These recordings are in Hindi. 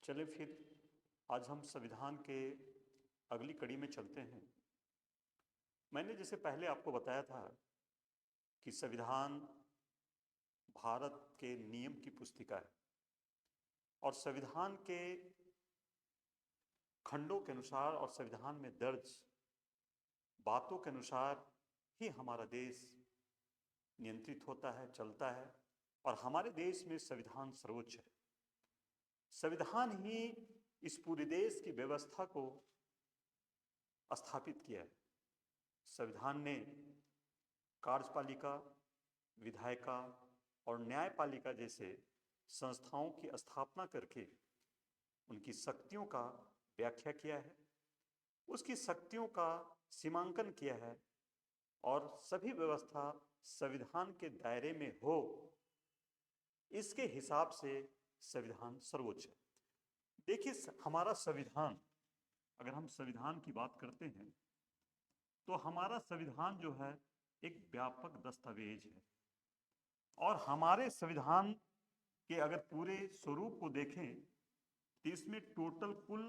चले फिर आज हम संविधान के अगली कड़ी में चलते हैं। मैंने जैसे पहले आपको बताया था कि संविधान भारत के नियम की पुस्तिका है और संविधान के खंडों के अनुसार और संविधान में दर्ज बातों के अनुसार ही हमारा देश नियंत्रित होता है, चलता है और हमारे देश में संविधान सर्वोच्च है। संविधान ही इस पूरे देश की व्यवस्था को स्थापित किया है। संविधान ने कार्यपालिका, विधायिका और न्यायपालिका जैसे संस्थाओं की स्थापना करके उनकी शक्तियों का व्याख्या किया है, उसकी शक्तियों का सीमांकन किया है और सभी व्यवस्था संविधान के दायरे में हो, इसके हिसाब से संविधान सर्वोच्च है। देखिए, हमारा संविधान, अगर हम संविधान की बात करते हैं तो हमारा संविधान जो है एक व्यापक दस्तावेज है और हमारे संविधान के अगर पूरे स्वरूप को देखें तो इसमें टोटल कुल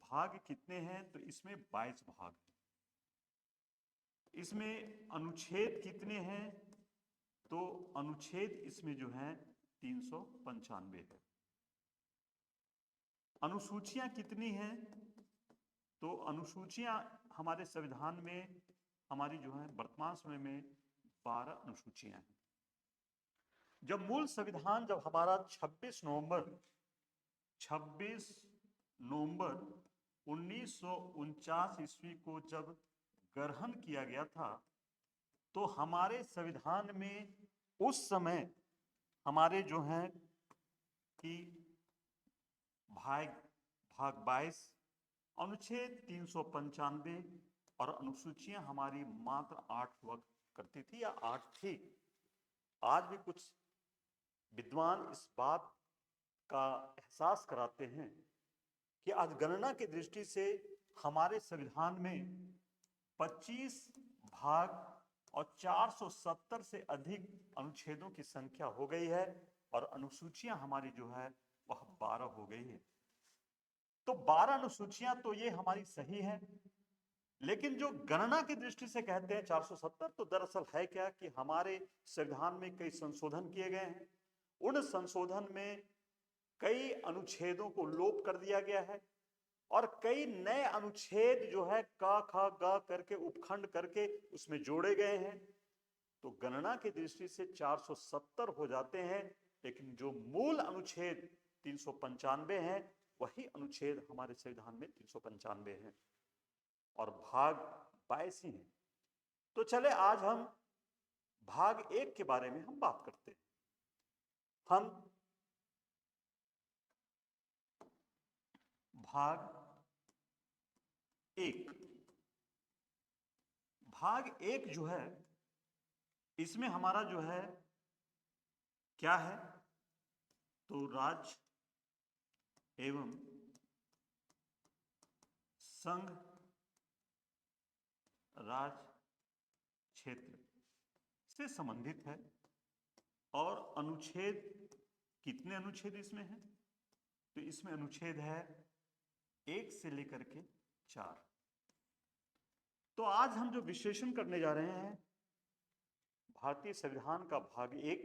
भाग कितने हैं, तो इसमें 22 भाग हैं। इसमें अनुच्छेद कितने हैं, तो अनुच्छेद इसमें जो है 395 है। अनुसूचियां कितनी हैं, तो अनुसूचियां हमारे संविधान में हमारी जो है वर्तमान समय में 12 अनुसूचियां हैं। जब मूल संविधान जब हमारा 26 नवंबर 1949 ईस्वी को जब ग्रहण किया गया था, तो हमारे संविधान में उस समय हमारे जो हैं कि भाग 22, अनुच्छेद 395 और अनुसूचियां हमारी मात्र 8 हुआ करती थी या 8 थी। आज भी कुछ विद्वान इस बात का एहसास कराते हैं कि आज गणना की दृष्टि से हमारे संविधान में 25 भाग और 470 से अधिक अनुच्छेदों की संख्या हो गई है और अनुसूचियां हमारी जो है वह 12 हो गई है। तो 12 अनुसूचियां तो ये हमारी सही है, लेकिन जो गणना की दृष्टि से कहते हैं 470, तो दरअसल है क्या कि हमारे संविधान में कई संशोधन किए गए हैं। उन संशोधन में कई अनुच्छेदों को लोप कर दिया गया है और कई नए अनुच्छेद जो है क ख ग करके उपखंड करके उसमें जोड़े गए हैं। तो गणना की दृष्टि से 470 हो जाते हैं, लेकिन जो मूल अनुच्छेद 395 हैं, वही अनुच्छेद हमारे संविधान में 395 हैं और भाग 22 ही हैं। तो चले आज हम भाग 1 के बारे में हम बात करते हैं। हम भाग 1 जो है, इसमें हमारा जो है क्या है, तो राज्य एवं संघ राज क्षेत्र से संबंधित है। और अनुच्छेद, कितने अनुच्छेद इसमें हैं, तो इसमें अनुच्छेद है 1 से लेकर के 4। तो आज हम जो विश्लेषण करने जा रहे हैं भारतीय संविधान का भाग 1,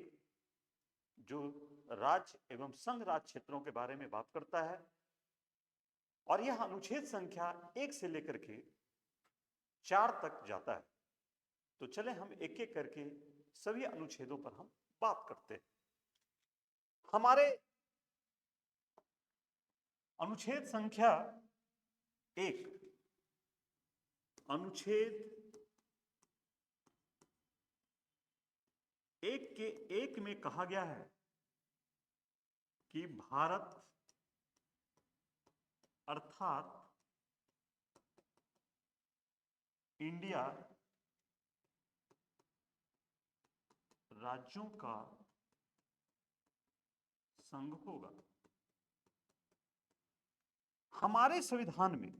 जो राज्य एवं संघ राज क्षेत्रों के बारे में बात करता है और यह अनुच्छेद संख्या 1 से लेकर के 4 तक जाता है। तो चले हम एक एक करके सभी अनुच्छेदों पर हम बात करते हैं। हमारे अनुच्छेद संख्या 1, अनुच्छेद 1 के 1 में कहा गया है कि भारत अर्थात इंडिया राज्यों का संघ होगा। हमारे संविधान में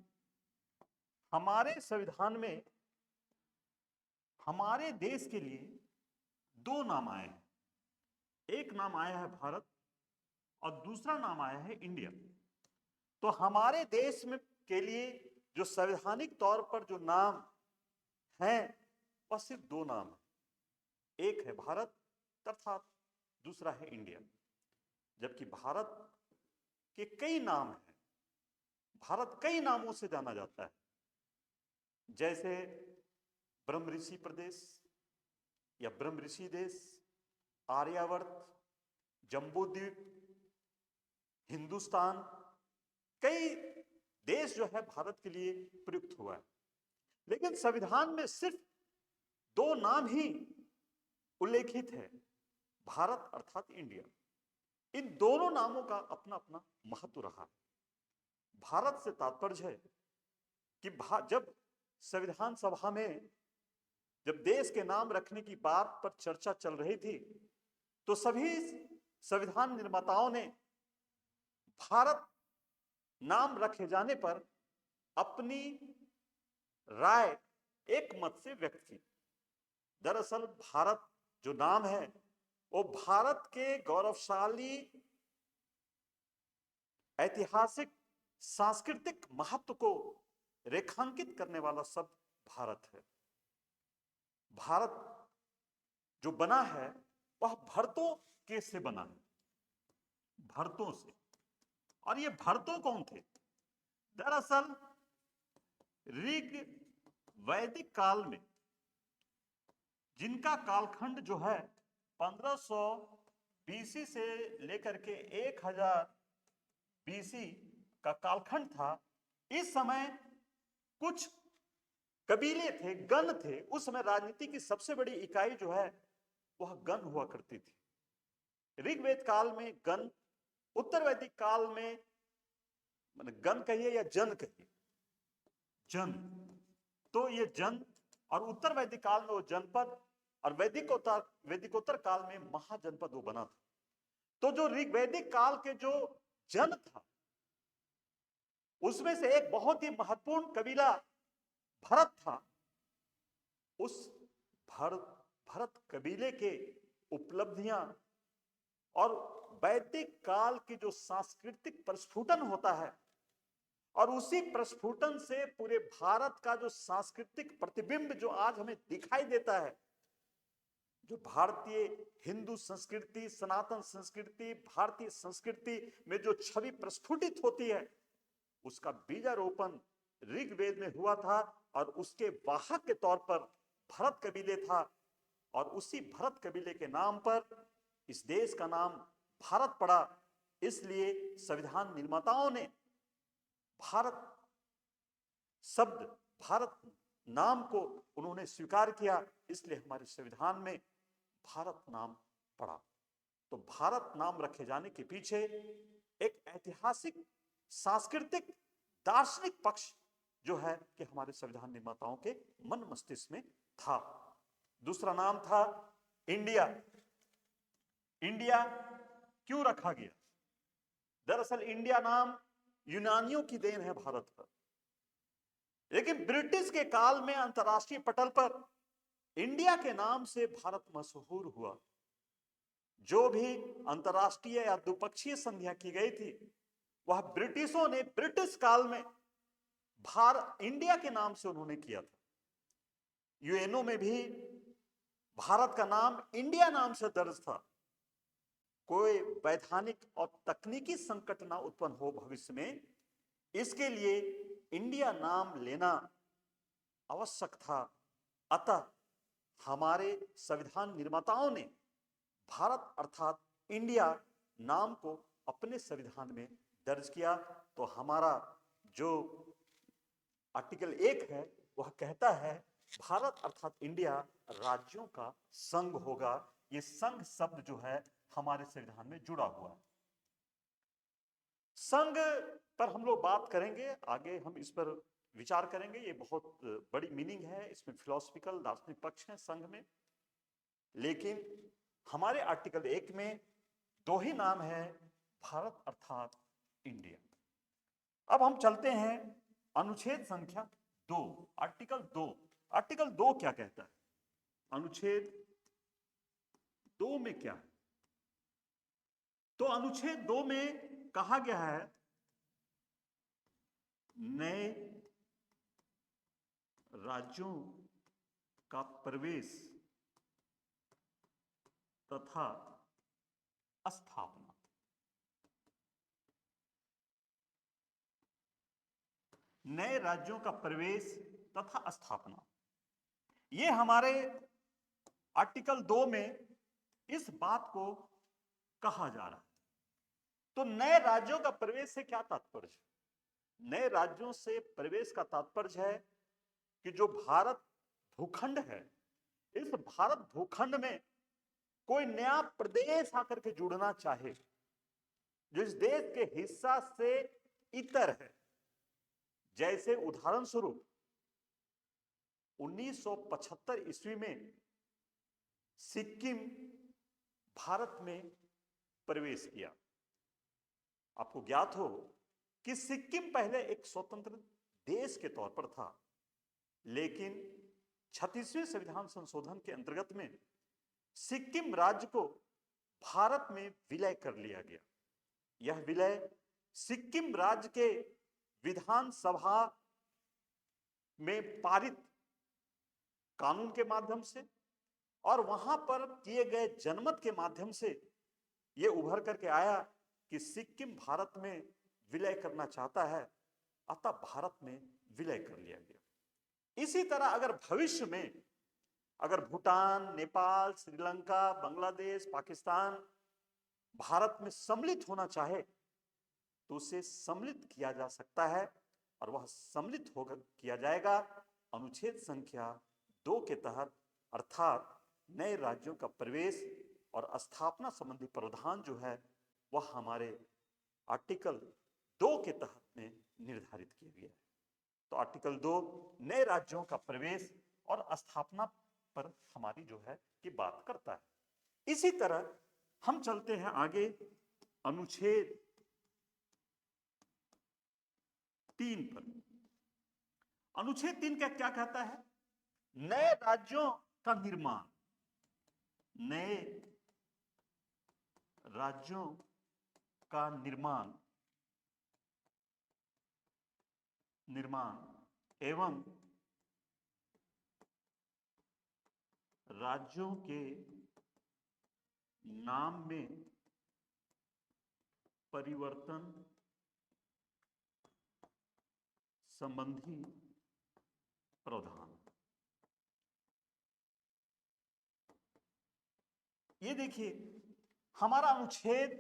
हमारे देश के लिए 2 नाम आए हैं। एक नाम आया है भारत और दूसरा नाम आया है इंडिया। तो हमारे देश में के लिए जो संवैधानिक तौर पर जो नाम है वह सिर्फ दो नाम है। एक है भारत अर्थात दूसरा है इंडिया। जबकि भारत के कई नाम हैं, भारत कई नामों से जाना जाता है, जैसे ब्रह्म ऋषि प्रदेश या ब्रह्म ऋषि देश, आर्यावर्त, जम्बूद्वीप, हिंदुस्तान, कई देश जो है भारत के लिए प्रयुक्त हुआ है। लेकिन संविधान में सिर्फ दो नाम ही उल्लेखित है, भारत अर्थात इंडिया। इन दोनों नामों का अपना अपना महत्व रहा। भारत से तात्पर्य है कि जब संविधान सभा में जब देश के नाम रखने की बात पर चर्चा चल रही थी तो सभी संविधान निर्माताओं ने भारत नाम रखे जाने पर अपनी राय एक मत से व्यक्त की। दरअसल भारत जो नाम है वो भारत के गौरवशाली ऐतिहासिक सांस्कृतिक महत्व को रेखांकित करने वाला शब्द भारत है। भारत जो बना है वह भरतों के से बना है, भरतों से। और ये भरतों कौन थे? दरअसल ऋग वैदिक काल में जिनका कालखंड जो है 1500 बीसी से लेकर के 1000 बीसी का कालखंड था, इस समय कुछ कबीले थे, गण थे। उस समय राजनीति की सबसे बड़ी इकाई जो है वह गण हुआ करती थी। ऋग्वेद काल में गण, उत्तर वैदिक काल में गण कहिए या जन कहिए, जन, तो ये जन, और उत्तर वैदिक काल में वो जनपद, और वैदिकोत्तर काल में महाजनपद वो बना था। तो जो ऋग्वैदिक काल के जो जन था उसमें से एक बहुत ही महत्वपूर्ण कबीला भरत था। उस भरत कबीले के उपलब्धियां और वैदिक काल की जो सांस्कृतिक प्रस्फुटन होता है और उसी प्रस्फुटन से पूरे भारत का जो सांस्कृतिक प्रतिबिंब जो आज हमें दिखाई देता है, जो भारतीय हिंदू संस्कृति, सनातन संस्कृति, भारतीय संस्कृति में जो छवि प्रस्फुटित होती है, उसका बीजारोपण ऋग्वेद में हुआ था और उसके वाहक के तौर पर भरत कबीले था। और उसी भरत कबीले के नाम पर इस देश का नाम भारत पड़ा। इसलिए संविधान निर्माताओं ने भारत शब्द, भारत नाम को उन्होंने स्वीकार किया, इसलिए हमारे संविधान में भारत नाम पड़ा। तो भारत नाम रखे जाने के पीछे एक ऐतिहासिक, सांस्कृतिक, दार्शनिक पक्ष जो है कि हमारे संविधान निर्माताओं के मन मस्तिष्क में था। दूसरा नाम था इंडिया। इंडिया क्यों रखा गया? दरअसल इंडिया नाम यूनानियों की देन है भारत पर, लेकिन ब्रिटिश के काल में अंतरराष्ट्रीय पटल पर इंडिया के नाम से भारत मशहूर हुआ। जो भी अंतरराष्ट्रीय या द्विपक्षीय संधियां की गई थी वह ब्रिटिशों ने ब्रिटिश काल में इंडिया के नाम से उन्होंने किया था। यूएनओ में भी भारत का नाम इंडिया नाम से दर्ज था। कोई वैधानिक और तकनीकी संकट ना उत्पन्न हो भविष्य में, इसके लिए इंडिया नाम लेना आवश्यक था। अतः हमारे संविधान निर्माताओं ने भारत अर्थात इंडिया नाम को अपने संविधान में दर्ज किया। तो हमारा जो आर्टिकल 1 है वह कहता है भारत अर्थात इंडिया राज्यों का संघ होगा। ये संघ शब्द जो है हमारे संविधान में जुड़ा हुआ है। संघ पर हम लोग बात करेंगे, आगे हम इस पर विचार करेंगे। ये बहुत बड़ी मीनिंग है, इसमें फिलोसफिकल, दार्शनिक पक्ष है संघ में। लेकिन हमारे आर्टिकल 1 में दो ही नाम है, भारत अर्थात इंडिया। अब हम चलते हैं अनुच्छेद संख्या 2, आर्टिकल 2। आर्टिकल 2 क्या कहता है? अनुच्छेद 2 में क्या है? तो अनुच्छेद 2 में कहा गया है नए राज्यों का प्रवेश तथा स्थापना। नए राज्यों का प्रवेश तथा स्थापना, ये हमारे आर्टिकल 2 में इस बात को कहा जा रहा है। तो नए राज्यों का प्रवेश से क्या तात्पर्य है? नए राज्यों से प्रवेश का तात्पर्य है कि जो भारत भूखंड है, इस भारत भूखंड में कोई नया प्रदेश आकर के जुड़ना चाहे, जो इस देश के हिस्सा से इतर है। जैसे उदाहरण स्वरूप 1975 ईस्वी में सिक्किम भारत में प्रवेश किया। आपको ज्ञात हो कि सिक्किम पहले एक स्वतंत्र देश के तौर पर था, लेकिन 36वें संविधान संशोधन के अंतर्गत में सिक्किम राज्य को भारत में विलय कर लिया गया। यह विलय सिक्किम राज्य के विधानसभा में पारित कानून के माध्यम से और वहां पर किए गए जनमत के माध्यम से यह उभर करके आया कि सिक्किम भारत में विलय करना चाहता है, अतः भारत में विलय कर लिया गया। इसी तरह अगर भविष्य में अगर भूटान, नेपाल, श्रीलंका, बांग्लादेश, पाकिस्तान भारत में सम्मिलित होना चाहे तो उसे सम्मिलित किया जा सकता है, और वह सम्मिलित होकर किया जाएगा अनुच्छेद संख्या 2 के तहत, अर्थात नए राज्यों का प्रवेश और स्थापना संबंधी प्रावधान जो है वह हमारे आर्टिकल 2 के तहत में निर्धारित किया गया है। तो आर्टिकल 2 नए राज्यों का प्रवेश और स्थापना पर हमारी जो है कि बात करता है। इसी तरह हम चलते हैं आगे अनुच्छेद 3 पर। अनुच्छेद 3 का क्या कहता है? नए राज्यों का निर्माण, नए राज्यों का निर्माण एवं राज्यों के नाम में परिवर्तन संबंधी प्रावधान। ये देखिए हमारा अनुच्छेद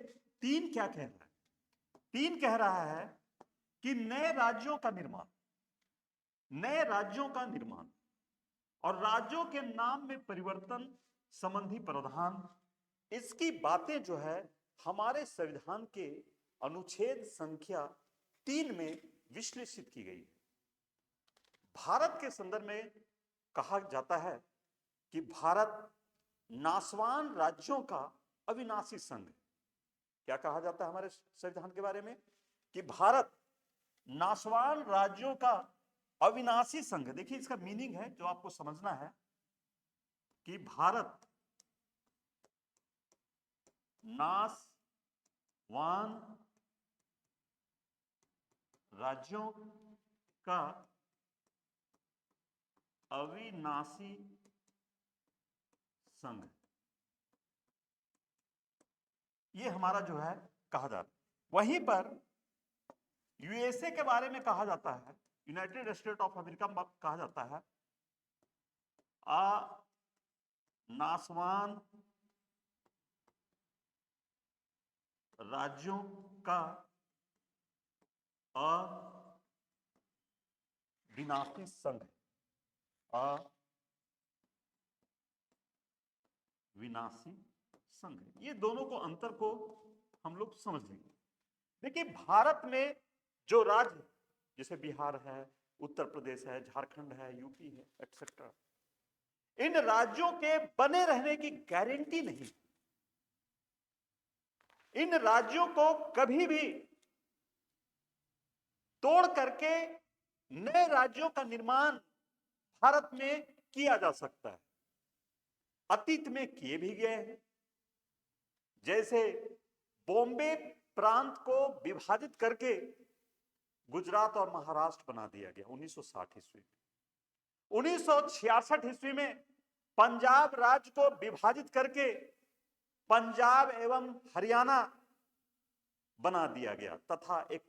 3 क्या कह रहा है? 3 कह रहा है कि नए राज्यों का निर्माण, नए राज्यों का निर्माण और राज्यों के नाम में परिवर्तन संबंधी प्रावधान, इसकी बातें जो है हमारे संविधान के अनुच्छेद संख्या 3 में विश्लेषित की गई है। भारत के संदर्भ में कहा जाता है कि भारत नासवान राज्यों का अविनाशी संघ। क्या कहा जाता है हमारे संविधान के बारे में? कि भारत नासवान राज्यों का अविनाशी संघ। देखिए इसका मीनिंग है जो आपको समझना है कि भारत नासवान राज्यों का अविनाशी संघ, ये हमारा जो है कहा जाता है। वहीं पर यूएसए के बारे में कहा जाता है, यूनाइटेड स्टेट ऑफ अमेरिका कहा जाता है नासवान राज्यों का अविनाशी संघ, अविनाशी संघ। ये दोनों को अंतर को हम लोग समझ लेंगे। देखिए भारत में जो राज्य जैसे बिहार है, उत्तर प्रदेश है, झारखंड है, यूपी है, एक्सेट्रा, इन राज्यों के बने रहने की गारंटी नहीं। इन राज्यों को कभी भी तोड़ करके नए राज्यों का निर्माण भारत में किया जा सकता है। अतीत में किए भी गए हैं। जैसे बॉम्बे प्रांत को विभाजित करके गुजरात और महाराष्ट्र बना दिया गया 1960 ईस्वी में। 1966 ईस्वी में पंजाब राज्य को विभाजित करके पंजाब एवं हरियाणा बना दिया गया तथा एक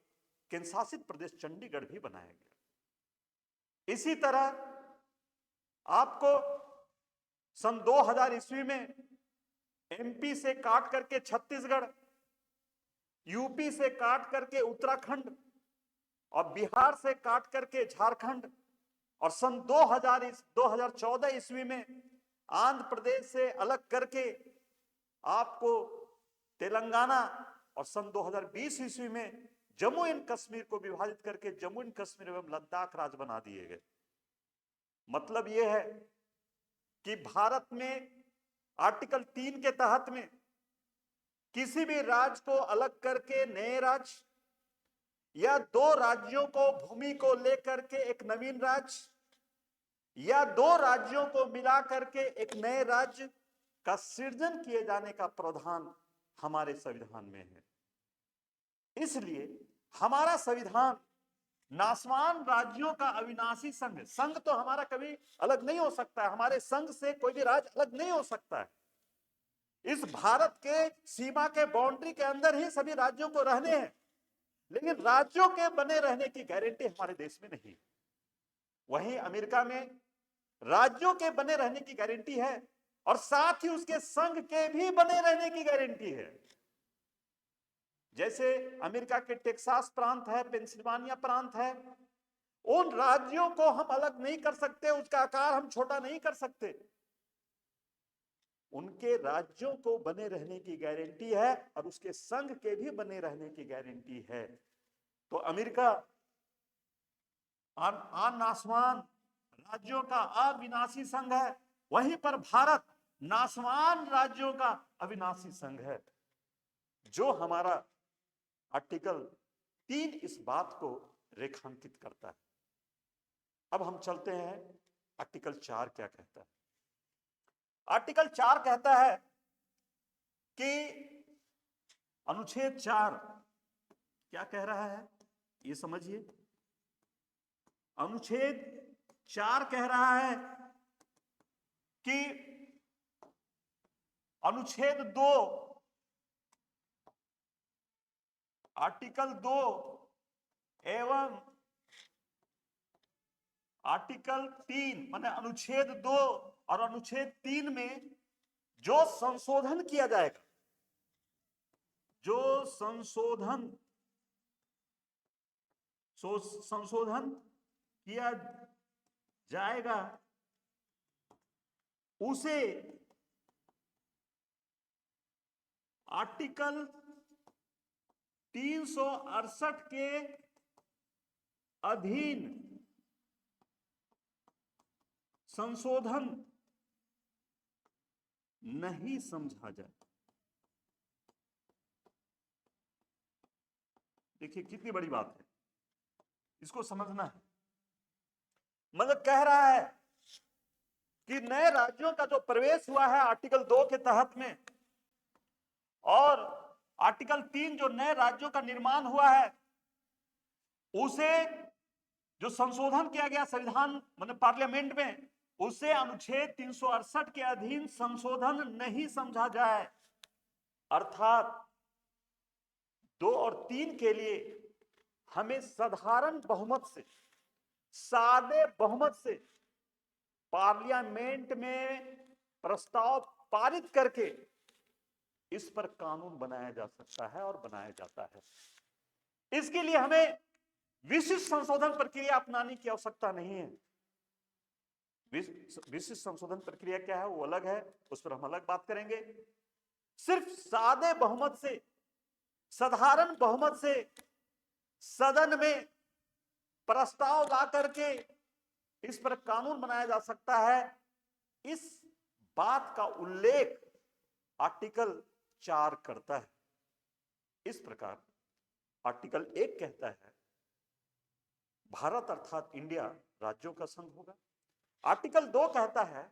केंद्र शासित प्रदेश चंडीगढ़ भी बनाया गया। इसी तरह आपको सन 2000 ईस्वी में एमपी से काट करके छत्तीसगढ़, यूपी से काट करके उत्तराखंड और बिहार से काट करके झारखंड, और सन 2014 ईस्वी में आंध्र प्रदेश से अलग करके आपको तेलंगाना, और सन 2020 ईस्वी में जम्मू एंड कश्मीर को विभाजित करके जम्मू एंड कश्मीर एवं लद्दाख राज्य बना दिए गए। मतलब यह है कि भारत में आर्टिकल 3 के तहत में किसी भी राज्य को अलग करके नए राज्य या दो राज्यों को भूमि को लेकर के एक नवीन राज्य या दो राज्यों को मिला करके एक नए राज्य का सृजन किए जाने का प्रावधान हमारे संविधान में है। इसलिए हमारा संविधान नासवान राज्यों का अविनाशी संघ है। संघ तो हमारा कभी अलग नहीं हो सकता है, हमारे संघ से कोई भी राज्य अलग नहीं हो सकता है। इस भारत के सीमा के बाउंड्री के अंदर ही सभी राज्यों को रहने हैं, लेकिन राज्यों के बने रहने की गारंटी हमारे देश में नहीं। वहीं अमेरिका में राज्यों के बने रहने की गारंटी है और साथ ही उसके संघ के भी बने रहने की गारंटी है। जैसे अमेरिका के टेक्सास प्रांत है, पेंसिल्वानिया प्रांत है, उन राज्यों को हम अलग नहीं कर सकते, उसका आकार हम छोटा नहीं कर सकते। उनके राज्यों को बने रहने की गारंटी है और उसके संघ के भी बने रहने की गारंटी है। तो अमेरिका नासवान राज्यों का अविनाशी संघ है, वहीं पर भारत नासवान राज्यों का अविनाशी संघ है। जो हमारा आर्टिकल 3 इस बात को रेखांकित करता है। अब हम चलते हैं आर्टिकल 4 क्या कहता है। आर्टिकल 4 कहता है कि अनुच्छेद 4 क्या कह रहा है, ये समझिए। अनुच्छेद 4 कह रहा है कि अनुच्छेद 2 आर्टिकल 2 एवं आर्टिकल 3 माने अनुच्छेद 2 और अनुच्छेद 3 में जो संशोधन किया जाएगा, जो संशोधन किया जाएगा उसे आर्टिकल 368 के अधीन संशोधन नहीं समझा जाए। देखिए कितनी बड़ी बात है, इसको समझना है। मतलब कह रहा है कि नए राज्यों का जो प्रवेश हुआ है आर्टिकल 2 के तहत में और आर्टिकल 3 जो नए राज्यों का निर्माण हुआ है, उसे जो संशोधन किया गया संविधान मतलब पार्लियामेंट में, उसे अनुच्छेद 368 के अधीन संशोधन नहीं समझा जाए। अर्थात 2 और 3 के लिए हमें साधारण बहुमत से, सादे बहुमत से पार्लियामेंट में प्रस्ताव पारित करके इस पर कानून बनाया जा सकता है और बनाया जाता है। इसके लिए हमें विशिष्ट संशोधन प्रक्रिया अपनाने की आवश्यकता नहीं है। विशिष्ट संशोधन प्रक्रिया क्या है वो अलग है, उस पर हम अलग बात करेंगे। सिर्फ सादे बहुमत से, साधारण बहुमत से सदन में प्रस्ताव ला करके इस पर कानून बनाया जा सकता है। इस बात का उल्लेख आर्टिकल 4 करता है। इस प्रकार आर्टिकल 1 कहता है भारत अर्थात इंडिया राज्यों का संघ होगा। आर्टिकल 2 कहता है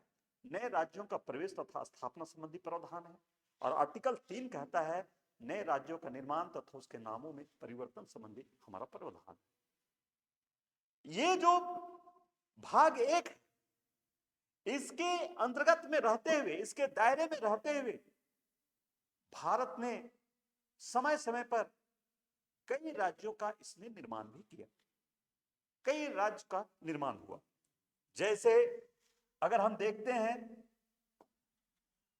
नए राज्यों का प्रवेश तथा स्थापना संबंधी प्रावधान है, और आर्टिकल 3 कहता है नए राज्यों का निर्माण तथा उसके नामों में परिवर्तन संबंधी हमारा प्रावधान। ये जो भाग एक है, इसके अंतर्गत में रहते हुए, इसके दायरे में रहते हुए भारत ने समय समय पर कई राज्यों का इसने निर्माण भी किया, कई राज्य का निर्माण हुआ। जैसे अगर हम देखते हैं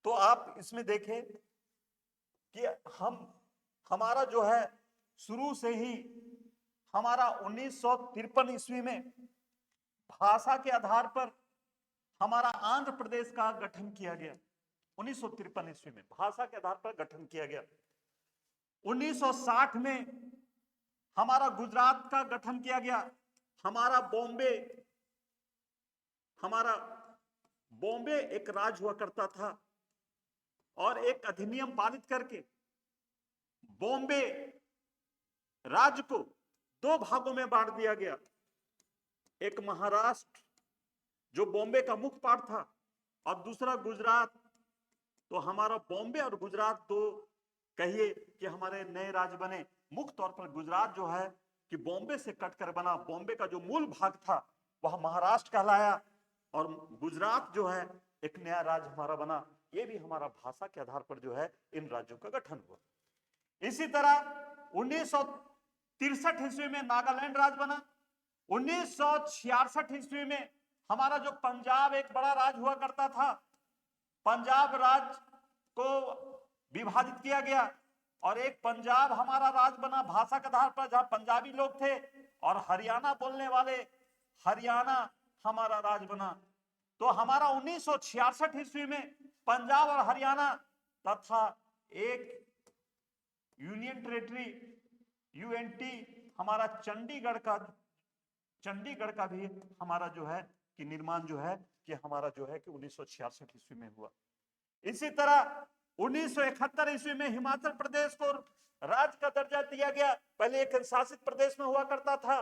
तो आप इसमें देखें कि हमारा जो है शुरू से ही हमारा 1953 ईस्वी में भाषा के आधार पर हमारा आंध्र प्रदेश का गठन किया गया। 1953 ईस्वी में भाषा के आधार पर गठन किया गया। 1960 में हमारा गुजरात का गठन किया गया। हमारा बॉम्बे एक राज्य हुआ करता था और एक अधिनियम पारित करके बॉम्बे राज्य को दो भागों में बांट दिया गया। एक महाराष्ट्र जो बॉम्बे का मुख्य पार्ट था और दूसरा गुजरात। तो हमारा बॉम्बे और गुजरात तो कहिए कि हमारे नए राज्य बने। मुख्य तौर पर गुजरात जो है कि बॉम्बे से कटकर बना। बॉम्बे का जो मूल भाग था वह महाराष्ट्र कहलाया और गुजरात जो है एक नया राज्य हमारा बना। ये भी हमारा भाषा के आधार पर जो है इन राज्यों का गठन हुआ। इसी तरह 1963 ईस्वी में नागालैंड राज्य बना। 1966 ईस्वी में हमारा जो पंजाब एक बड़ा राज्य हुआ करता था, पंजाब राज्य को विभाजित किया गया और एक पंजाब हमारा राज्य बना भाषा के आधार पर, जहां पंजाबी लोग थे, और हरियाणा बोलने वाले हरियाणा हमारा राज्य बना। तो हमारा 1966 ईस्वी में पंजाब और हरियाणा तथा एक यूनियन टेरिटरी यूएनटी हमारा चंडीगढ़ का भी हमारा जो है कि निर्माण जो है कि हमारा जो है कि 1966 ईस्वी में हुआ। इसी तरह 1971 ईस्वी में हिमाचल प्रदेश को राज्य का दर्जा दिया गया। पहले एक शासित प्रदेश में हुआ करता था।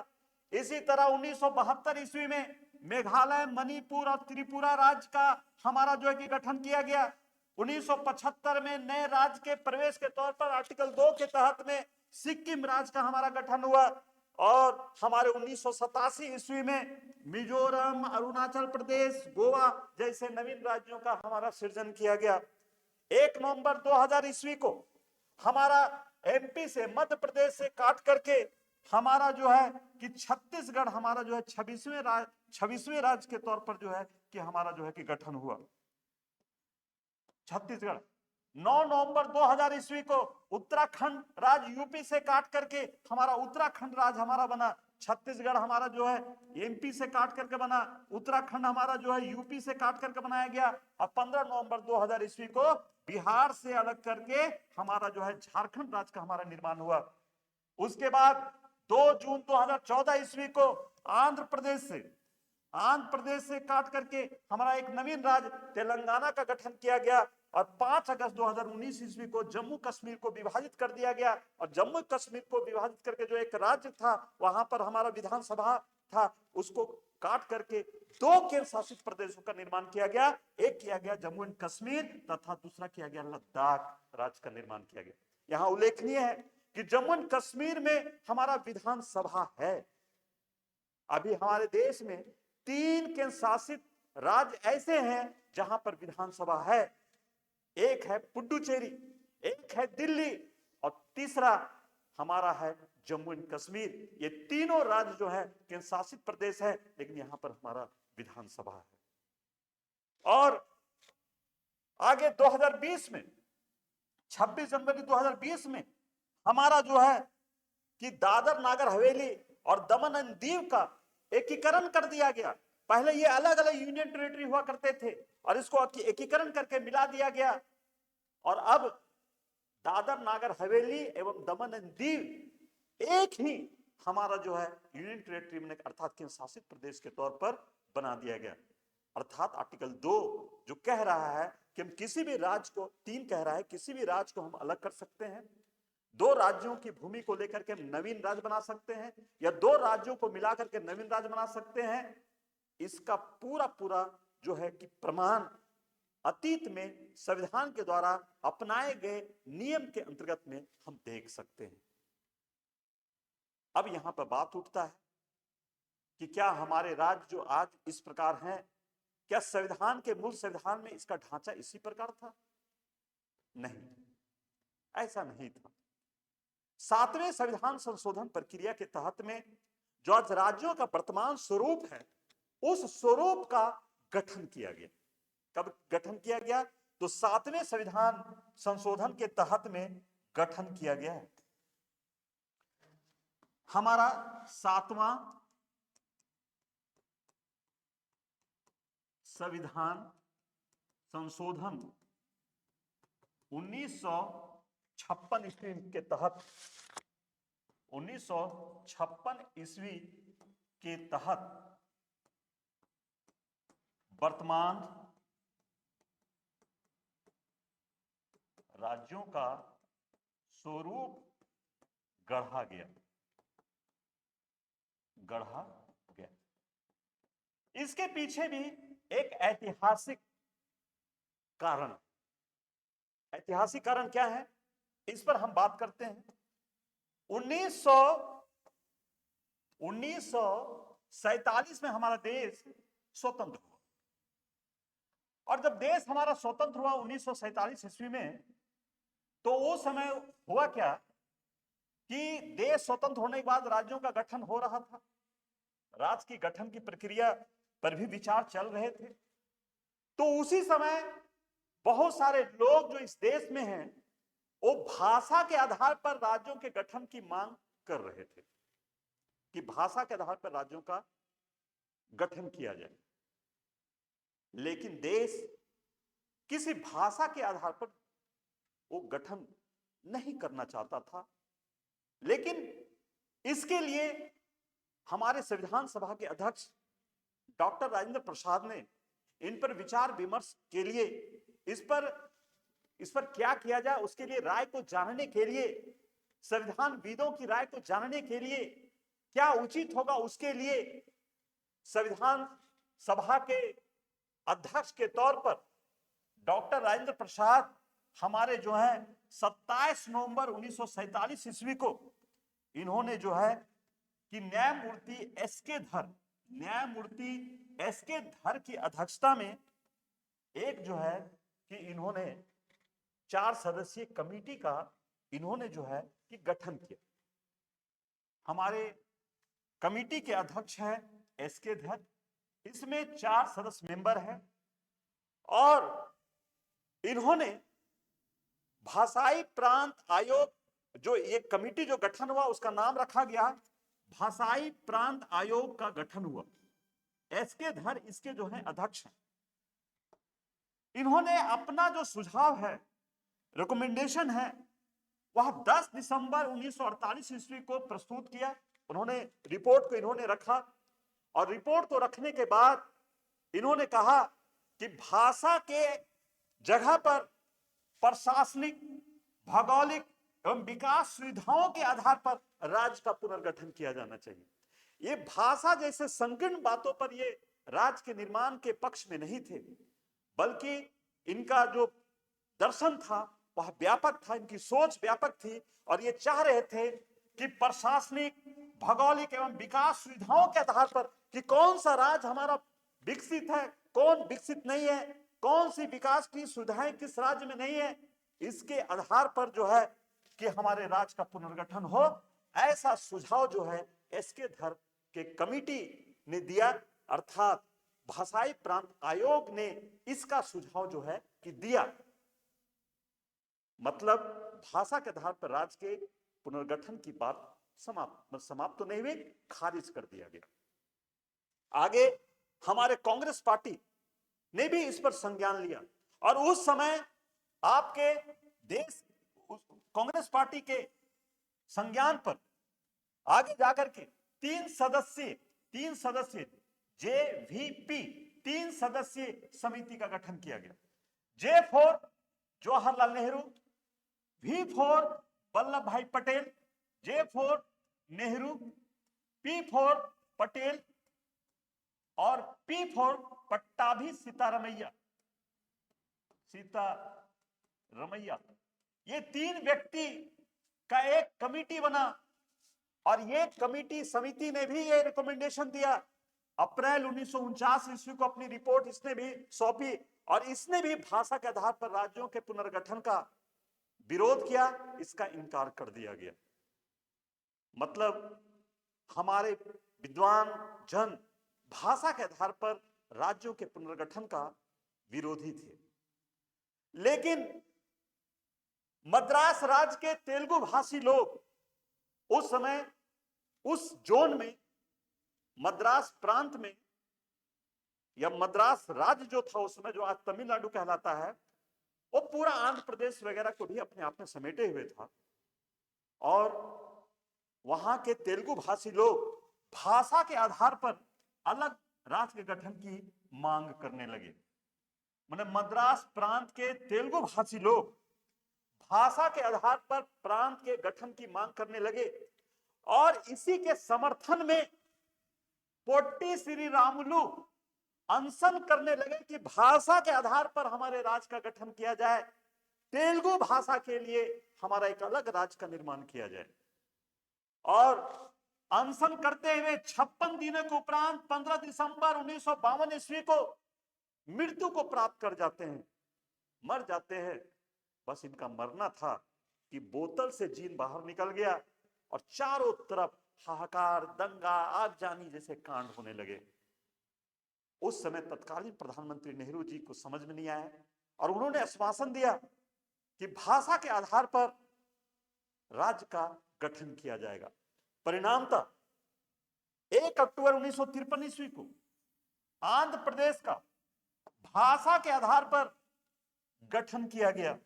इसी तरह 1972 ईस्वी में मेघालय, मणिपुर और त्रिपुरा राज्य का हमारा जो है कि गठन किया गया। 1975 में नए राज्य के प्रवेश के तौर पर आर्टिकल 2 के तहत में सिक्किम राज्य का हमारा गठन हुआ और हमारे 1987 ईस्वी में मिजोरम, अरुणाचल प्रदेश, गोवा जैसे नवीन राज्यों का हमारा सृजन किया गया। 1 नवंबर 2000 ईस्वी को हमारा एमपी से, मध्य प्रदेश से काट करके हमारा जो है कि छत्तीसगढ़ हमारा जो है 26वें राज्य के तौर पर जो है कि हमारा जो है कि गठन हुआ। छत्तीसगढ़ 9 नवंबर 2000 ईस्वी को उत्तराखंड राज्य यूपी से काट करके हमारा उत्तराखंड राज्य हमारा बना। छत्तीसगढ़ हमारा जो है एमपी से काट करके बना, उत्तराखंड हमारा जो है यूपी से काट करके बनाया गया और 15 नवंबर 2000 ईस्वी को बिहार से अलग करके हमारा जो है झारखंड राज्य का हमारा निर्माण हुआ। उसके बाद 2 जून 2014 ईस्वी को आंध्र प्रदेश से काट करके हमारा एक नवीन राज्य तेलंगाना का गठन किया गया और 5 अगस्त 2019 ईस्वी को जम्मू कश्मीर को विभाजित कर दिया गया और जम्मू कश्मीर को विभाजित करके जो एक राज्य था वहां पर हमारा विधानसभा था, उसको काट करके 2 केंद्र शासित प्रदेशों का निर्माण किया गया। एक किया गया जम्मू एंड कश्मीर तथा दूसरा किया गया लद्दाख राज्य का निर्माण किया गया। यहां उल्लेखनीय है कि जम्मू एंड कश्मीर में हमारा विधानसभा है। अभी हमारे देश में 3 केंद्र शासित राज्य ऐसे हैं जहां पर विधानसभा है। एक है पुडुचेरी, एक है दिल्ली और तीसरा हमारा है जम्मू एंड कश्मीर। ये तीनों राज्य जो है केंद्र शासित प्रदेश है, लेकिन यहां पर हमारा विधानसभा है। और आगे 2020 में 26 जनवरी 2020 में हमारा जो है कि दादर नागर हवेली और दमन एंड दीव का एकीकरण कर दिया गया। पहले ये अलग अलग यूनियन टेरिटरी हुआ करते थे और इसको एकीकरण करके मिला दिया गया और अब दादर नागर हवेली एवं दमन एंड दीव एक ही हमारा जो है यूनियन टेरिटरी में अर्थात केंद्र शासित प्रदेश के तौर पर बना दिया गया। अर्थात आर्टिकल 2 जो कह रहा है कि हम किसी भी राज्य को, 3 कह रहा है किसी भी राज्य को हम अलग कर सकते हैं, 2 राज्यों की भूमि को लेकर के नवीन राज्य बना सकते हैं या 2 राज्यों को मिलाकर के नवीन राज्य बना सकते हैं। इसका पूरा जो है कि प्रमाण अतीत में संविधान के द्वारा अपनाए गए नियम के अंतर्गत में हम देख सकते हैं। अब यहां पर बात उठता है कि क्या हमारे राज्य जो आज इस प्रकार हैं, क्या संविधान के मूल संविधान में इसका ढांचा इसी प्रकार था? नहीं, ऐसा नहीं था। 7वें संविधान संशोधन प्रक्रिया के तहत में जो आज राज्यों का वर्तमान स्वरूप है, उस स्वरूप का गठन किया गया। कब गठन किया गया? तो 7वें संविधान संशोधन के तहत में गठन किया गया है। हमारा 7वां संविधान संशोधन 1956 ईस्वी के तहत 1956 ईस्वी के तहत वर्तमान राज्यों का स्वरूप गढ़ा गया। इसके पीछे भी एक ऐतिहासिक कारण। ऐतिहासिक कारण क्या है, इस पर हम बात करते हैं। 1947 में हमारा देश स्वतंत्र हुआ, और जब देश हमारा स्वतंत्र हुआ 1947 ईस्वी में, तो उस समय हुआ क्या कि देश स्वतंत्र होने के बाद राज्यों का गठन हो रहा था। राज्य की गठन की प्रक्रिया पर भी विचार चल रहे थे। तो उसी समय बहुत सारे लोग जो इस देश में हैं, वो भाषा के आधार पर राज्यों के गठन की मांग कर रहे थे कि भाषा के आधार पर राज्यों का गठन किया जाए। लेकिन देश किसी भाषा के आधार पर वो गठन नहीं करना चाहता था। लेकिन इसके लिए हमारे संविधान सभा के अध्यक्ष डॉक्टर राजेंद्र प्रसाद ने इन पर विचार विमर्श के लिए, इस पर क्या किया जाए उसके लिए राय को जानने के लिए, संविधानविदों की राय को जानने के लिए, क्या उचित होगा उसके लिए संविधान सभा के अध्यक्ष के तौर पर डॉक्टर राजेंद्र प्रसाद हमारे जो है 27 नवंबर 1947 ईस्वी को इन्होंने जो है कि न्यायमूर्ति एस के धर की अध्यक्षता में एक जो है कि इन्होंने 4 सदस्यीय कमेटी का इन्होंने जो है कि गठन किया। हमारे कमेटी के अध्यक्ष हैं एस के धर, इसमें 4 सदस्य मेंबर हैं, और इन्होंने भाषाई प्रांत आयोग, जो ये कमेटी जो गठन हुआ उसका नाम रखा गया भाषाई प्रांत आयोग का गठन हुआ। एस के धर इसके जो है अध्यक्ष हैं। इन्होंने अपना जो सुझाव है, रिकमेंडेशन है, वह 10 दिसंबर 1948 ईस्वी को प्रस्तुत किया। उन्होंने रिपोर्ट को इन्होंने रखा, और रिपोर्ट को रखने के बाद इन्होंने कहा कि भाषा के जगह पर प्रशासनिक, भौगोलिक एवं विकास सुविधाओं के आधार पर राज्य का पुनर्गठन किया जाना चाहिए। ये भाषा जैसे संकीर्ण बातों पर ये राज्य के निर्माण के पक्ष में नहीं थे, बल्कि इनका जो दर्शन था वह व्यापक था, इनकी सोच व्यापक थी, और ये चाह रहे थे कि प्रशासनिक, भौगोलिक एवं विकास सुविधाओं के आधार पर कि कौन सा राज्य हमारा विकसित है, कौन विकसित नहीं है, कौन सी विकास की सुविधाएं किस राज्य में नहीं है, इसके आधार पर जो है कि हमारे राज्य का पुनर्गठन हो। ऐसा सुझाव जो है एस के धर के कमेटी ने दिया, अर्थात भाषाई प्रांत आयोग ने इसका सुझाव जो है कि दिया। मतलब भाषा के आधार पर राज्य के पुनर्गठन की बात समाप्त तो नहीं हुई, खारिज कर दिया गया। आगे हमारे कांग्रेस पार्टी ने भी इस पर संज्ञान लिया, और उस समय आपके देश कांग्रेस पार्टी के संज्ञान पर आगे जाकर के 3 सदस्यीय JVP 3 सदस्यीय समिति का गठन किया गया। J for Jawaharlal Nehru, V for Vallabh Bhai Patel, J for Nehru, P for Patel, और P फॉर पट्टाभी सीतारमैया। ये 3 व्यक्ति का एक कमेटी बना, और ये कमिटी समिति ने भी ये रिकमेंडेशन दिया। अप्रैल 1949 ईस्वी को अपनी रिपोर्ट इसने भी सौंपी और इसने भी भाषा के आधार पर राज्यों के पुनर्गठन का विरोध किया, इसका इनकार कर दिया गया। मतलब हमारे विद्वान जन भाषा के आधार पर राज्यों के पुनर्गठन का विरोधी थे। लेकिन मद्रास राज्य के तेलुगु भाषी लोग उस समय उस जोन में, मद्रास प्रांत में या मद्रास राज्य जो था उस समय, जो आज तमिलनाडु कहलाता है, वो पूरा आंध्र प्रदेश वगैरह को भी अपने आप में समेटे हुए था। और वहां के तेलुगु भाषी लोग भाषा के आधार पर अलग राज्य के गठन की मांग करने लगे। मतलब मद्रास प्रांत के तेलुगु भाषी लोग भाषा के आधार पर प्रांत के गठन की मांग करने लगे और इसी के समर्थन में पोट्टी श्रीरामुलु अनशन करने लगे कि भाषा के आधार पर हमारे राज्य का गठन किया जाए, तेलुगु भाषा के लिए हमारा एक अलग राज्य का निर्माण किया जाए। और अनशन करते हुए 56 दिनों के उपरांत 15 दिसंबर 1952 ईस्वी को मृत्यु को प्राप्त कर जाते हैं, मर जाते हैं। बस इनका मरना था कि बोतल से जीन बाहर निकल गया और चारों तरफ हाहाकार, दंगा, आगजनी जैसे कांड होने लगे। उस समय तत्कालीन प्रधानमंत्री नेहरू जी को समझ में नहीं आया और उन्होंने आश्वासन दिया कि भाषा के आधार पर राज्य का गठन किया जाएगा। परिणामतः 1 अक्टूबर 1953 ईस्वी को आंध्र प्रदेश का भाषा के आधार पर गठन किया गया।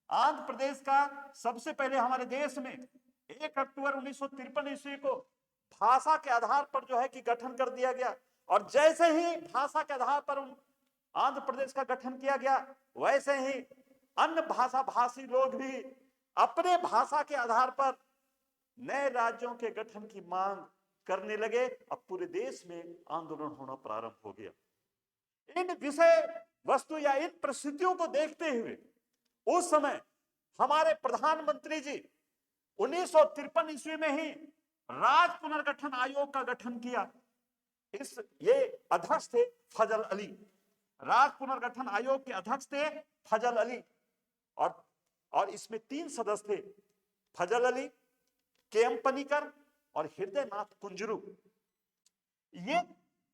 आंध्र प्रदेश का सबसे पहले हमारे देश में 1 अक्टूबर 1953 ईस्वी को भाषा के आधार पर जो है कि गठन कर दिया गया। और जैसे ही भाषा के आधार पर आंध्र प्रदेश का गठन किया गया, वैसे ही अन्य भाषा भाषी लोग भी अपने भाषा के आधार पर नए राज्यों के गठन की मांग करने लगे। अब पूरे देश में आंदोलन होना प्रारंभ हो गया। इन विषय वस्तु या इन परिस्थितियों को देखते हुए उस समय हमारे प्रधानमंत्री जी 1953 ईस्वी में ही राज्य पुनर्गठन आयोग का गठन किया। ये अध्यक्ष थे फजल अली, राज्य पुनर्गठन आयोग के अध्यक्ष थे फजल अली। और इसमें 3 सदस्य थे, फजल अली, के.एम. पनिकर और हृदयनाथ कुंजरू। ये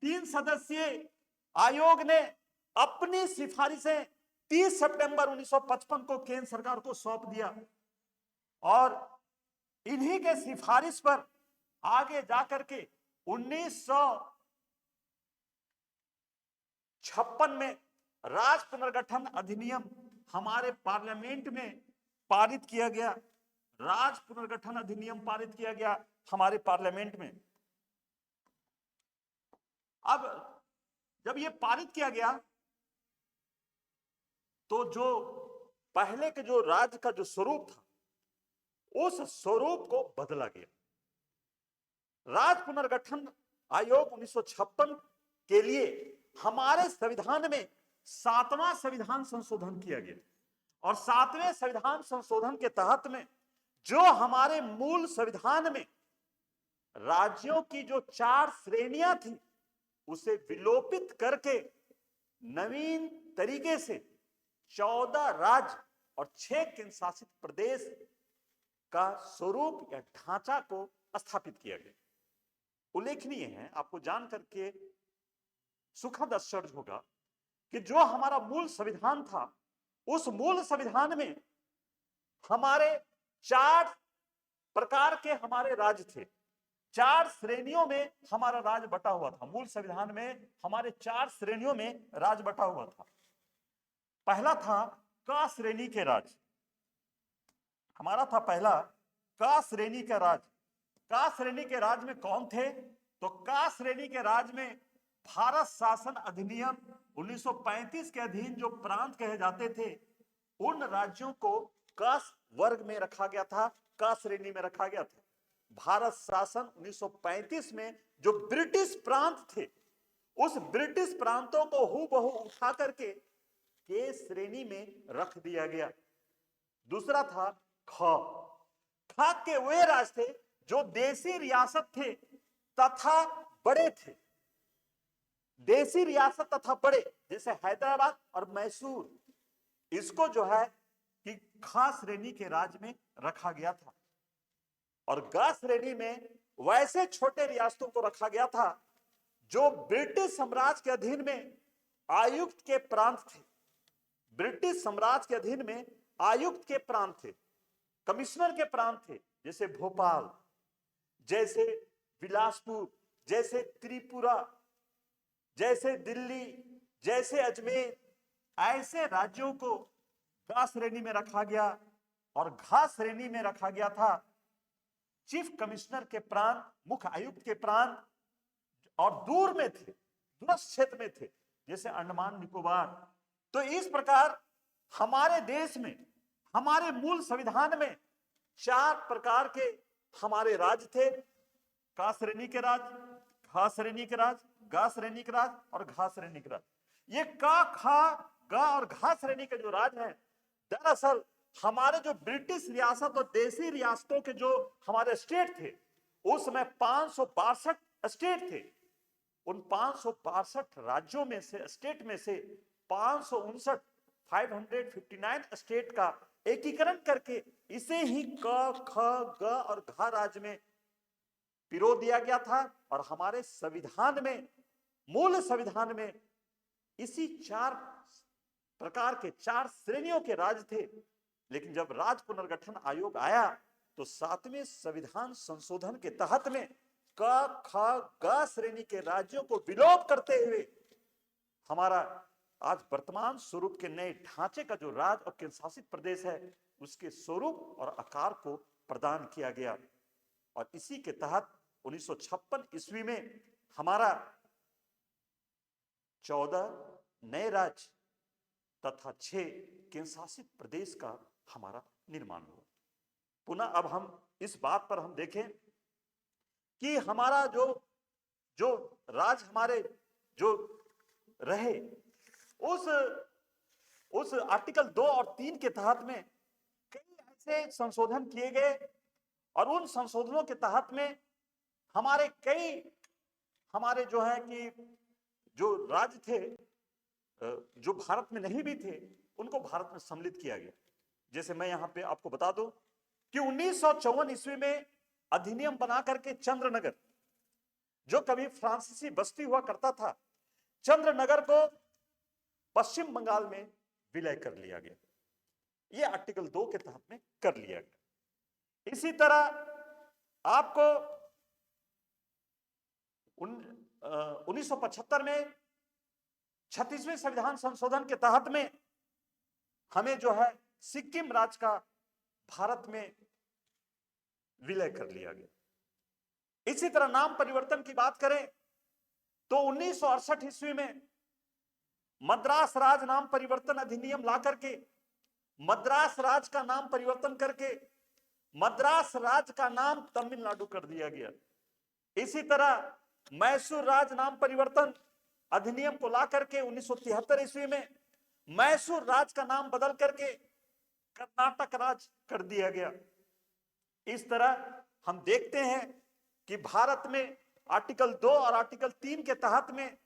3 सदस्यीय आयोग ने अपनी सिफारिशें 30 सितंबर 1955 को केंद्र सरकार को सौंप दिया और इन्हीं के सिफारिश पर आगे जाकर के 1956 में राज्य पुनर्गठन अधिनियम हमारे पार्लियामेंट में पारित किया गया। राज्य पुनर्गठन अधिनियम पारित किया गया हमारे पार्लियामेंट में। अब जब ये पारित किया गया तो जो पहले के जो राज्य का जो स्वरूप था, उस स्वरूप को बदला गया। राज्य पुनर्गठन आयोग 1956 के लिए हमारे संविधान में 7वां संविधान संशोधन किया गया और 7वें संविधान संशोधन के तहत में जो हमारे मूल संविधान में राज्यों की जो 4 श्रेणियां थी, उसे विलोपित करके नवीन तरीके से 14 राज्य और 6 केंद्र शासित प्रदेश का स्वरूप या ढांचा को स्थापित किया गया। उल्लेखनीय है, आपको जान करके सुखद आश्चर्य होगा कि जो हमारा मूल संविधान था, उस मूल संविधान में हमारे 4 प्रकार के हमारे राज्य थे, 4 श्रेणियों में हमारा राज्य बटा हुआ था। मूल संविधान में हमारे 4 श्रेणियों में राज्य बटा हुआ था। पहला था क श्रेणी के राज्य, हमारा था पहला क श्रेणी का राज्य। क श्रेणी के राज्य में कौन थे? तो क श्रेणी के राज्य में भारत शासन अधिनियम 1935 के अधीन जो प्रांत कहे जाते थे, उन राज्यों को क वर्ग में रखा गया था, क श्रेणी में रखा गया था। भारत शासन 1935 में जो ब्रिटिश प्रांत थे, उस ब्रिटिश प्रांतों को हूबहू उठा करके के श्रेणी में रख दिया गया। दूसरा था ख। ख के वे राज्य थे जो देसी रियासत थे तथा बड़े थे, देसी रियासत तथा बड़े, जैसे हैदराबाद और मैसूर, इसको जो है कि ख श्रेणी के राज्य में रखा गया था, और ग श्रेणी में वैसे छोटे रियासतों को रखा गया था जो ब्रिटिश साम्राज्य के अधीन में आयुक्त के प्रांत थे। ब्रिटिश साम्राज्य के अधीन में आयुक्त के प्रांत थे, कमिश्नर के प्रांत थे, जैसे भोपाल, जैसे बिलासपुर, जैसे त्रिपुरा, जैसे दिल्ली, जैसे अजमेर। ऐसे राज्यों को ग श्रेणी में रखा गया, और घ श्रेणी में रखा गया था चीफ कमिश्नर के प्रांत, मुख्य आयुक्त के प्रांत, और दूर में थे, दूरस्थ क्षेत्र में थे, जैसे अंडमान निकोबार। तो इस प्रकार हमारे देश में, हमारे मूल संविधान में 4 प्रकार के हमारे राज्य थे। क श्रेणी के राज्य, ख श्रेणी के राज्य, ग श्रेणी के राज्य और घ श्रेणी के राज्य। ये क, ख, ग और घ श्रेणी के जो राज्य हैं, दरअसल हमारे जो ब्रिटिश रियासत और देसी रियासतों के जो हमारे स्टेट थे, उस समय 562 स्टेट थे। उन 562 राज्यों में से, स्टेट में से 559 स्टेट का एकीकरण करके इसे ही क, ख, ग और घ राज्य में पिरो दिया गया था। और हमारे संविधान में, मूल संविधान में इसी 4 प्रकार के, 4 श्रेणियों के राज्य थे। लेकिन जब राज्य पुनर्गठन आयोग आया तो 7वें संविधान संशोधन के तहत में क, ख, ग श्रेणी के राज्यों को विलोप करते हुए हमारा आज वर्तमान स्वरूप के नए ढांचे का जो राज्य और केंद्र शासित प्रदेश है, उसके स्वरूप और आकार को प्रदान किया गया। और इसी के तहत 1956 ईस्वी में हमारा 14 नए राज्य तथा 6 केंद्र शासित प्रदेश का हमारा निर्माण हुआ। पुनः अब हम इस बात पर हम देखें कि हमारा जो राज्य हमारे जो रहे, उस आर्टिकल 2 और 3 के तहत में कई ऐसे संशोधन किए गए, और उन संशोधनों के तहत में हमारे जो है कि जो राज्य थे जो भारत में नहीं भी थे, उनको भारत में सम्मिलित किया गया। जैसे मैं यहां पे आपको बता दूं कि 1954 ईस्वी में अधिनियम बना करके चंद्रनगर, जो कभी फ्रांसीसी बस्ती हुआ करता था, चंद्रनगर को पश्चिम बंगाल में विलय कर लिया गया। यह आर्टिकल 2 के तहत में कर लिया गया। इसी तरह आपको 1975 में 36वें संविधान संशोधन के तहत में हमें जो है सिक्किम राज्य का भारत में विलय कर लिया गया। इसी तरह नाम परिवर्तन की बात करें तो 1968 ईस्वी में मद्रास राज नाम परिवर्तन अधिनियम ला करके मद्रास राज का नाम परिवर्तन करके मद्रास राज का नाम तमिलनाडु कर दिया गया। इसी तरह मैसूर राज नाम परिवर्तन अधिनियम को ला करके 1973 ईस्वी में मैसूर राज का नाम बदल करके कर्नाटक राज कर दिया गया। इस तरह हम देखते हैं कि भारत में आर्टिकल 2 और आर्टिकल 3 के तहत में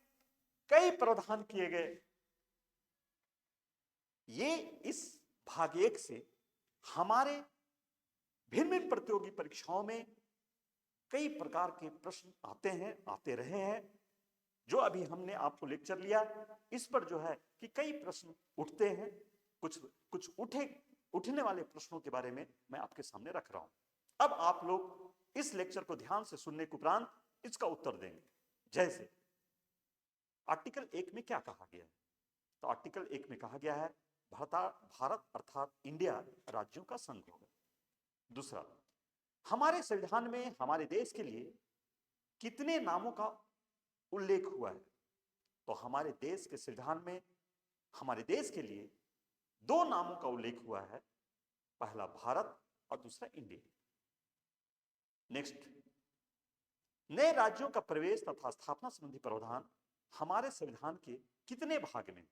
कई प्रावधान किए गए। ये इस भाग 1 से हमारे भिन्न भिन्न प्रतियोगी परीक्षाओं में कई प्रकार के प्रश्न आते हैं, आते रहे हैं। जो अभी हमने आपको लेक्चर लिया, इस पर जो है कि कई प्रश्न उठते हैं। कुछ उठने वाले प्रश्नों के बारे में मैं आपके सामने रख रहा हूं। अब आप लोग इस लेक्चर को ध्यान से सुनने के उपरांत इसका उत्तर देंगे। जैसे आर्टिकल 1 में क्या कहा गया है? तो आर्टिकल 1 में कहा गया है भारत अर्थात इंडिया राज्यों का संघ होगा। दूसरा, हमारे संविधान में हमारे देश के लिए कितने नामों का उल्लेख हुआ है? तो हमारे देश के संविधान में हमारे देश के लिए 2 नामों का उल्लेख हुआ है, पहला भारत और दूसरा इंडिया। नेक्स्ट, नए राज्यों का प्रवेश तथा स्थापना संबंधी प्रावधान हमारे संविधान के कितने भाग में?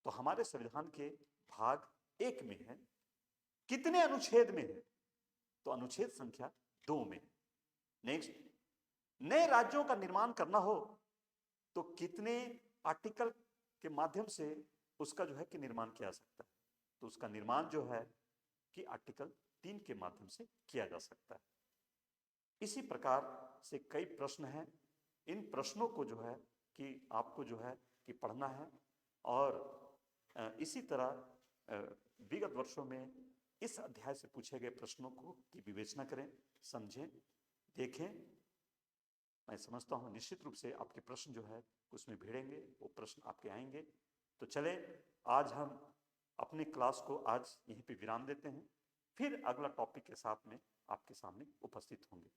तो हमारे संविधान के भाग 1 में है। कितने अनुच्छेद में है? तो अनुच्छेद संख्या 2 में। नेक्स्ट, नए राज्यों का निर्माण करना हो तो कितने आर्टिकल के माध्यम से उसका जो है कि निर्माण किया जा सकता है? तो उसका निर्माण जो है कि आर्टिकल 3 के माध्यम से किया जा सकता है। इसी प्रकार से कई प्रश्न हैं। इन प्रश्नों को जो है कि आपको जो है कि पढ़ना है और इसी तरह विगत वर्षों में इस अध्याय से पूछे गए प्रश्नों को की विवेचना करें, समझें, देखें। मैं समझता हूं निश्चित रूप से आपके प्रश्न जो है उसमें भिड़ेंगे, वो प्रश्न आपके आएंगे। तो चले आज हम अपने क्लास को आज यहीं पे विराम देते हैं, फिर अगला टॉपिक के साथ में आपके सामने उपस्थित होंगे।